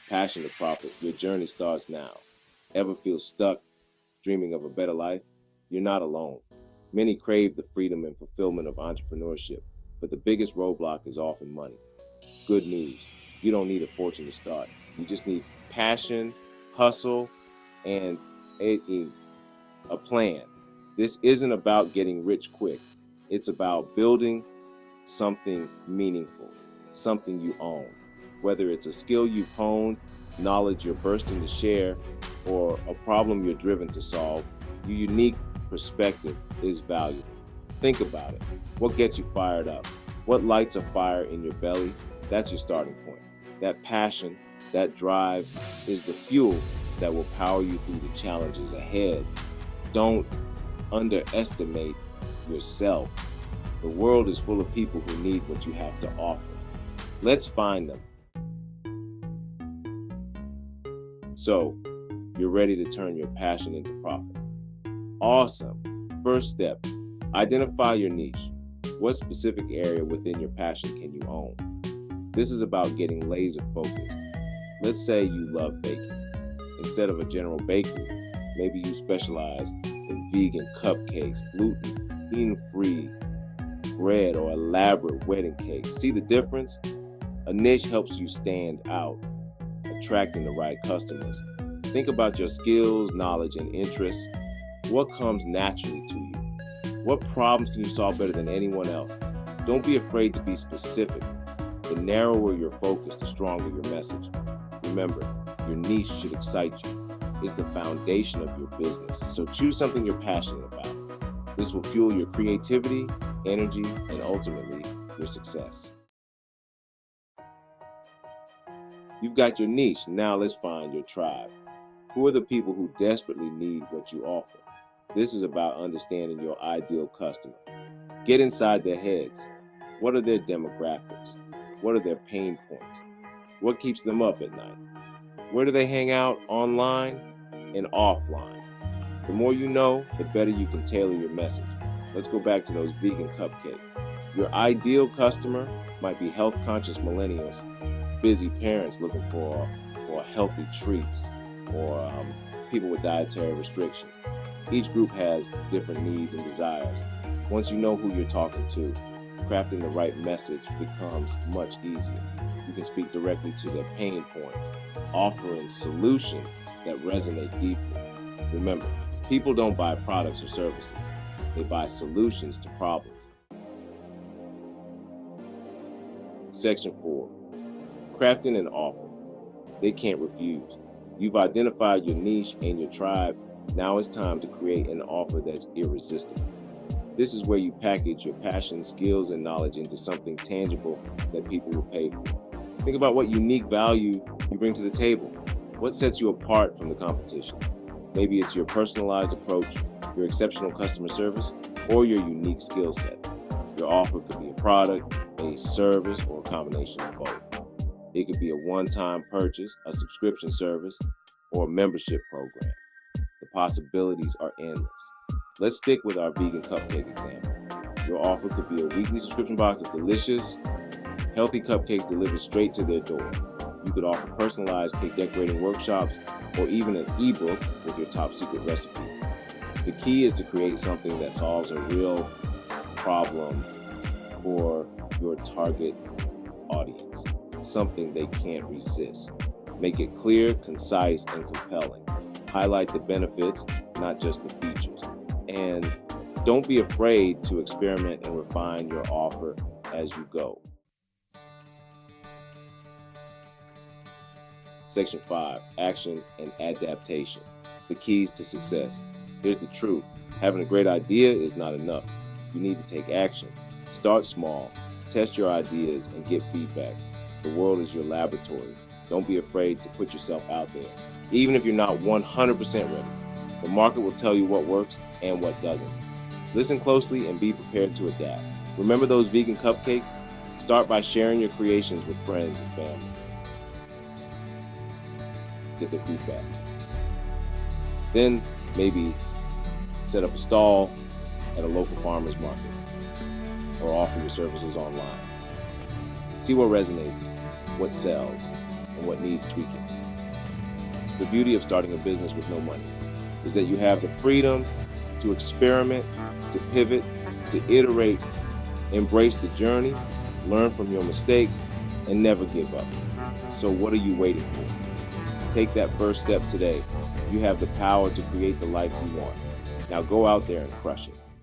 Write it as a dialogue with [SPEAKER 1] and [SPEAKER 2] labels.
[SPEAKER 1] passion to profit, your journey starts now. Ever feel stuck, dreaming of a better life? You're not alone. Many crave the freedom and fulfillment of entrepreneurship, but the biggest roadblock is often money. Good news, you don't need a fortune to start. You just need passion, hustle, and a plan. This isn't about getting rich quick. It's about building something meaningful, something you own. Whether it's a skill you've honed, knowledge you're bursting to share, or a problem you're driven to solve, your unique perspective is valuable. Think about it. What gets you fired up? What lights a fire in your belly? That's your starting point. That passion, that drive is the fuel that will power you through the challenges ahead. Don't underestimate yourself. The world is full of people who need what you have to offer. Let's find them. So, you're ready to turn your passion into profit. Awesome. First step, identify your niche. What specific area within your passion can you own? This is about getting laser focused. Let's say you love baking. Instead of a general bakery, maybe you specialize in vegan cupcakes, gluten-free bread, or elaborate wedding cakes. See the difference? A niche helps you stand out, attracting the right customers. Think about your skills, knowledge, and interests. What comes naturally to you? What problems can you solve better than anyone else? Don't be afraid to be specific. The narrower your focus, the stronger your message. Remember, your niche should excite you. It's the foundation of your business. So choose something you're passionate about. This will fuel your creativity, energy, and ultimately, your success. You've got your niche. Now let's find your tribe. Who are the people who desperately need what you offer? This is about understanding your ideal customer. Get inside their heads. What are their demographics? What are their pain points? What keeps them up at night? Where do they hang out online and offline? The more you know, the better you can tailor your message. Let's go back to those vegan cupcakes. Your ideal customer might be health-conscious millennials, busy parents looking for healthy treats, or people with dietary restrictions. Each group has different needs and desires. Once you know who you're talking to, crafting the right message becomes much easier. You can speak directly to their pain points, offering solutions that resonate deeply. Remember, people don't buy products or services. They buy solutions to problems. Section 4. Crafting an offer. They can't refuse. You've identified your niche and your tribe. Now it's time to create an offer that's irresistible. This is where you package your passion, skills, and knowledge into something tangible that people will pay for. Think about what unique value you bring to the table. What sets you apart from the competition? Maybe it's your personalized approach, your exceptional customer service, or your unique skill set. Your offer could be a product, a service, or a combination of both. It could be a one-time purchase, a subscription service, or a membership program. The possibilities are endless. Let's stick with our vegan cupcake example. Your offer could be a weekly subscription box of delicious, healthy cupcakes delivered straight to their door. You could offer personalized cake decorating workshops or even an ebook with your top secret recipes. The key is to create something that solves a real problem for your target audience, something they can't resist. Make it clear, concise, and compelling. Highlight the benefits, not just the features. And don't be afraid to experiment and refine your offer as you go. Section 5, action and adaptation. The keys to success. Here's the truth. Having a great idea is not enough. You need to take action. Start small. Test your ideas and get feedback. The world is your laboratory. Don't be afraid to put yourself out there. Even if you're not 100% ready, the market will tell you what works and what doesn't. Listen closely and be prepared to adapt. Remember those vegan cupcakes? Start by sharing your creations with friends and family. Get their feedback. Then maybe set up a stall at a local farmer's market or offer your services online. See what resonates, what sells, and what needs tweaking. The beauty of starting a business with no money is that you have the freedom to experiment, to pivot, to iterate, embrace the journey, learn from your mistakes, and never give up. So what are you waiting for? Take that first step today. You have the power to create the life you want. Now go out there and crush it.